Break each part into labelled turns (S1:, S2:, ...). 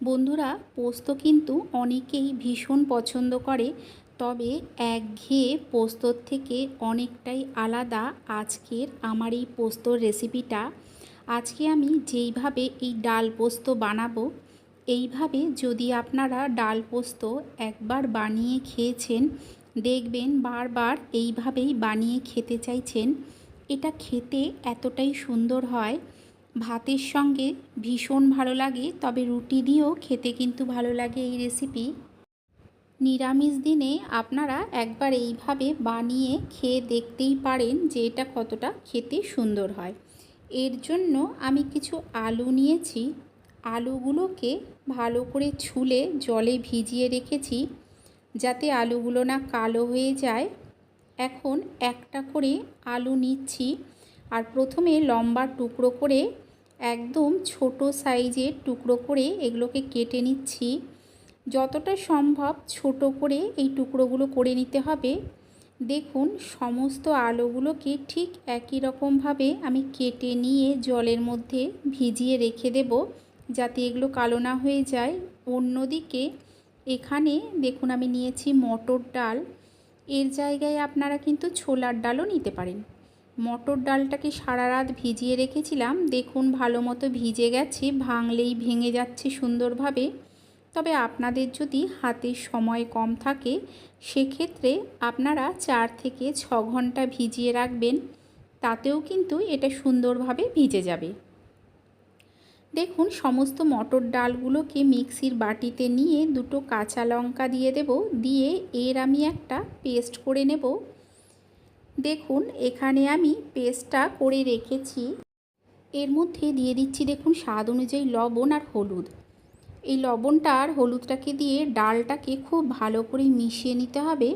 S1: বন্ধুরা, পোস্ত কিন্তু অনেকেই ভীষণ পছন্দ করে, তবে একঘেয়ে পোস্তর থেকে অনেকটাই আলাদা আজকের আমার এই পোস্তর রেসিপিটা। আজকে আমি যেইভাবে এই ডাল পোস্ত বানাবো, এইভাবে যদি আপনারা ডাল পোস্ত একবার বানিয়ে খেয়েছেন, দেখবেন বারবার এইভাবেই বানিয়ে খেতে চাইছেন। এটা খেতে এতটাই সুন্দর হয়, ভাতের সঙ্গে ভীষণ ভালো লাগে, তবে রুটি দিয়েও খেতে কিন্তু ভালো লাগে এই রেসিপি। নিরামিষ দিনে আপনারা একবার এইভাবে বানিয়ে খেয়ে দেখতেই পারেন যে এটা কতটা খেতে সুন্দর হয়। এর জন্য আমি কিছু আলু নিয়েছি। আলুগুলোকে ভালো করে ছুলে জলে ভিজিয়ে রেখেছি, যাতে আলুগুলো না কালো হয়ে যায়। এখন একটা করে আলু নিচ্ছি, আর প্রথমে লম্বা টুকরো করে, একদম ছোট সাইজের টুকরো করে এগুলোকে কেটে নিচ্ছি। যতটা সম্ভব ছোট করে এই টুকরোগুলো করে নিতে হবে। দেখুন, সমস্ত আলুগুলোকে ঠিক একই রকমভাবে আমি কেটে নিয়ে জলের মধ্যে ভিজিয়ে রেখে দেব, যাতে এগুলো কালো না হয়ে যায়। অন্যদিকে এখানে দেখুন, আমি নিয়েছি মটর ডাল। এর জায়গায় আপনারা কিন্তু ছোলার ডালও নিতে পারেন। মটর ডালটাকে সারা রাত ভিজিয়ে রেখেছিলাম, দেখুন ভালো মতো ভিজে গেছে, ভাঙলেই ভেঙে যাচ্ছে সুন্দরভাবে। তবে আপনাদের যদি হাতে সময় কম থাকে, সেক্ষেত্রে আপনারা 4 থেকে 6 ঘন্টা ভিজিয়ে রাখবেন, তাতেও কিন্তু এটা সুন্দরভাবে ভিজে যাবে। দেখুন, সমস্ত মটর ডালগুলোকে মিক্সির বাটিতে নিয়ে দুটো কাঁচা লঙ্কা দিয়ে দেব, দিয়ে এর আমি একটা পেস্ট করে নেব। দেখুন, এখানে আমি পেস্টটা করে রেখেছি। এর মধ্যে দিয়ে দিচ্ছি দেখুন স্বাদ অনুযায়ী লবণ আর হলুদ। এই লবণটা আর হলুদটাকে দিয়ে ডালটাকে খুব ভালো করে মিশিয়ে নিতে হবে।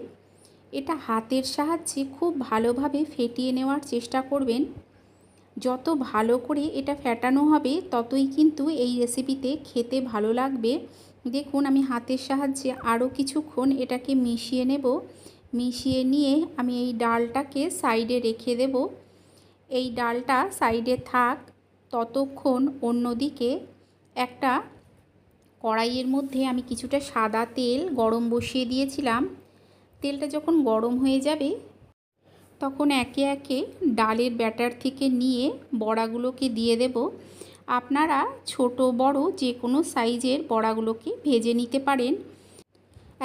S1: এটা হাতের সাহায্যে খুব ভালোভাবে ফেটিয়ে নেওয়ার চেষ্টা করবেন। যত ভালো করে এটা ফেটানো হবে, ততই কিন্তু এই রেসিপিতে খেতে ভালো লাগবে। দেখুন, আমি হাতের সাহায্যে আরও কিছুক্ষণ এটাকে মিশিয়ে নেব। মিশিয়ে নিয়ে আমি এই ডালটাকে সাইডে রেখে দেব। এই ডালটা সাইডে থাক, ততক্ষণ অন্যদিকে একটা কড়াইয়ের মধ্যে আমি কিছুটা সাদা তেল গরম বসিয়ে দিয়েছিলাম। তেলটা যখন গরম হয়ে যাবে, তখন একে একে ডালের ব্যাটার থেকে নিয়ে বড়াগুলোকে দিয়ে দেব। আপনারা ছোট বড় যে কোনো সাইজের বড়াগুলোকে ভেজে নিতে পারেন।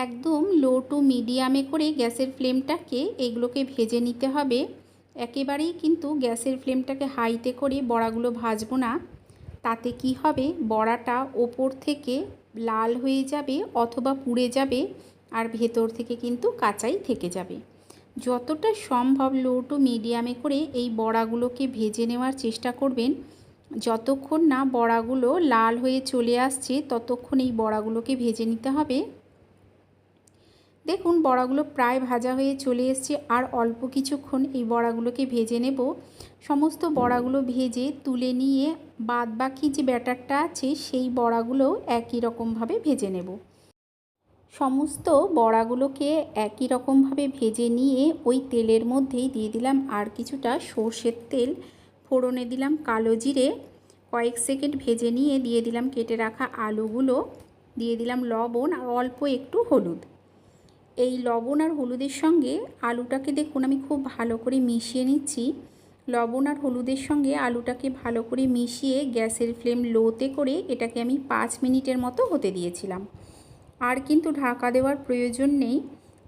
S1: একদম লো টু মিডিয়ামে করে গ্যাসের ফ্লেমটাকে এগুলোকে ভেজে নিতে হবে। একেবারেই কিন্তু গ্যাসের ফ্লেমটাকে হাইতে করে বড়াগুলো ভাজবো না। তাতে কি হবে, বড়াটা ওপর থেকে লাল হয়ে যাবে অথবা পুড়ে যাবে, আর ভেতর থেকে কিন্তু কাঁচাই থেকে যাবে। যতটা সম্ভব লো টু মিডিয়ামে করে এই বড়াগুলোকে ভেজে নেওয়ার চেষ্টা করবেন। যতক্ষণ না বড়াগুলো লাল হয়ে চলে আসছে, ততক্ষণ এই বড়াগুলোকে ভেজে নিতে হবে। দেখুন, বড়াগুলো প্রায় ভাজা হয়ে চলে এসছে, আর অল্প কিছুক্ষণ এই বড়াগুলোকে ভেজে নেব। সমস্ত বড়াগুলো ভেজে তুলে নিয়ে বাদ বাকি যে ব্যাটারটা আছে, সেই বড়াগুলো একই রকমভাবে ভেজে নেব। সমস্ত বড়াগুলোকে একই রকমভাবে ভেজে নিয়ে ওই তেলের মধ্যেই দিয়ে দিলাম আর কিছুটা সর্ষের তেল, ফোড়নে দিলাম কালো জিরে, কয়েক সেকেন্ড ভেজে নিয়ে দিয়ে দিলাম কেটে রাখা আলুগুলো, দিয়ে দিলাম লবণ আর অল্প একটু হলুদ। এই লবণ আর হলুদের সঙ্গে আলুটাকে দেখুন আমি খুব ভালো করে মিশিয়ে নিচ্ছি। লবণ আর হলুদের সঙ্গে আলুটাকে ভালো করে মিশিয়ে গ্যাসের ফ্লেম লোতে করে এটাকে আমি 5 মিনিটের মতো হতে দিয়েছিলাম। আর কিন্তু ঢাকা দেওয়ার প্রয়োজন নেই।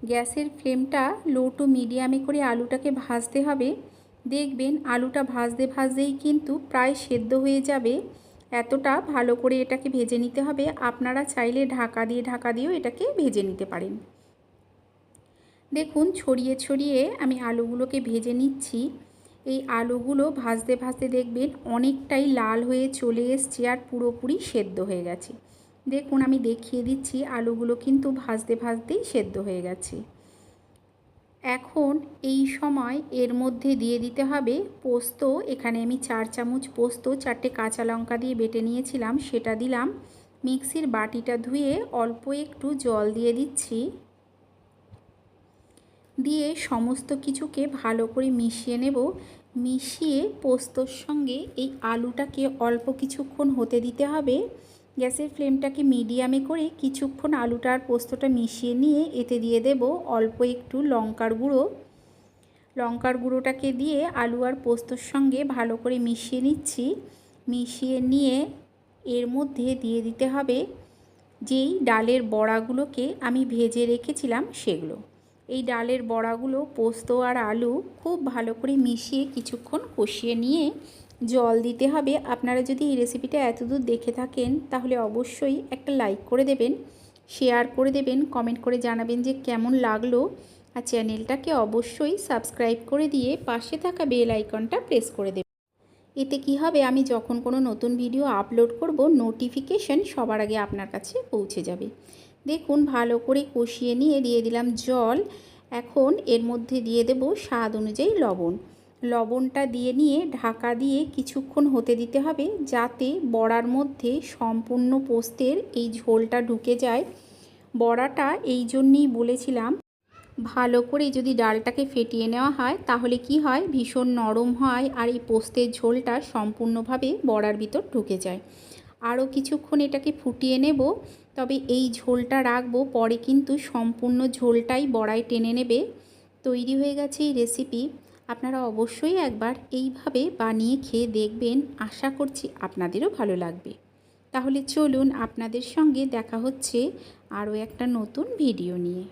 S1: গ্যাসের ফ্লেমটা লো টু মিডিয়ামে করে আলুটাকে ভাজতে হবে। দেখবেন আলুটা ভাজতে ভাজতেই কিন্তু প্রায় সেদ্ধ হয়ে যাবে। এতটা ভালো করে এটাকে ভেজে নিতে হবে। আপনারা চাইলে ঢাকা দিয়েও এটাকে ভেজে নিতে পারেন। দেখুন, ছড়িয়ে ছড়িয়ে আমি আলুগুলোকে ভেজে নিচ্ছি। এই আলুগুলো ভাজতে ভাজতে দেখবেন অনেকটাই লাল হয়ে চলে এসছে আর পুরোপুরি সেদ্ধ হয়ে গেছে। দেখুন, আমি দেখিয়ে দিচ্ছি, আলুগুলো কিন্তু ভাজতে ভাজতেই সেদ্ধ হয়ে গেছে। এখন এই সময় এর মধ্যে দিয়ে দিতে হবে পোস্ত। এখানে আমি 4 চামচ পোস্ত 4টে কাঁচা লঙ্কা দিয়ে বেটে নিয়েছিলাম, সেটা দিলাম। মিক্সির বাটিটা ধুয়ে অল্প একটু জল দিয়ে দিচ্ছি, দিয়ে সমস্ত কিছুকে ভালো করে মিশিয়ে নেব। মিশিয়ে পোস্তর সঙ্গে এই আলুটাকে অল্প কিছুক্ষণ হতে দিতে হবে। গ্যাসের ফ্লেমটাকে মিডিয়ামে করে কিছুক্ষণ আলুটা আর পোস্তটা মিশিয়ে নিয়ে এতে দিয়ে দেব অল্প একটু লঙ্কার গুঁড়োটাকে দিয়ে আলু আর পোস্তর সঙ্গে ভালো করে মিশিয়ে নিচ্ছি। মিশিয়ে নিয়ে এর মধ্যে দিয়ে দিতে হবে যেই ডালের বড়াগুলোকে আমি ভেজে রেখেছিলাম সেগুলো। এই ডালের বড়াগুলো পোস্ত আর আলু খুব ভালো করে মিশিয়ে কিছুক্ষণ কষিয়ে নিয়ে জল দিতে হবে। আপনারা যদি এই রেসিপিটা এতদূর দেখে থাকেন তাহলে অবশ্যই একটা লাইক করে দেবেন, শেয়ার করে দেবেন, কমেন্ট করে জানাবেন যে কেমন লাগলো। আর চ্যানেলটাকে অবশ্যই সাবস্ক্রাইব করে দিয়ে পাশে থাকা বেল আইকনটা প্রেস করে দেবেন। এতে কি হবে, আমি যখন কোনো নতুন ভিডিও আপলোড করব নোটিফিকেশন সবার আগে আপনার কাছে পৌঁছে যাবে। দেখুন ভালো করে কষিয়ে নিয়ে দিয়ে দিলাম জল। এখন এর মধ্যে দিয়ে দেব স্বাদ অনুযায়ী লবণটা দিয়ে নিয়ে ঢাকা দিয়ে কিছুক্ষণ হতে দিতে হবে, যাতে বড়ার মধ্যে সম্পূর্ণ পোস্তের এই ঝোলটা ঢুকে যায়। বড়াটা এই জন্যই বলেছিলাম ভালো করে যদি ডালটাকে ফেটিয়ে নেওয়া হয় তাহলে কি হয়, ভীষণ নরম হয় আর এই পোস্তের ঝোলটা সম্পূর্ণভাবে বড়ার ভিতর ঢুকে যায়। আরও কিছুক্ষণ এটাকে ফুটিয়ে নেব, তবে এই ঝোলটা রাখবো, পরে কিন্তু সম্পূর্ণ ঝোলটাই বড়ায় টেনে নেবে। তৈরি হয়ে গেছে এই রেসিপি। আপনারা অবশ্যই একবার এইভাবে বানিয়ে খেয়ে দেখবেন, আশা করছি আপনাদেরও ভালো লাগবে। তাহলে চলুন আপনাদের সঙ্গে দেখা হচ্ছে আরও একটা নতুন ভিডিও নিয়ে।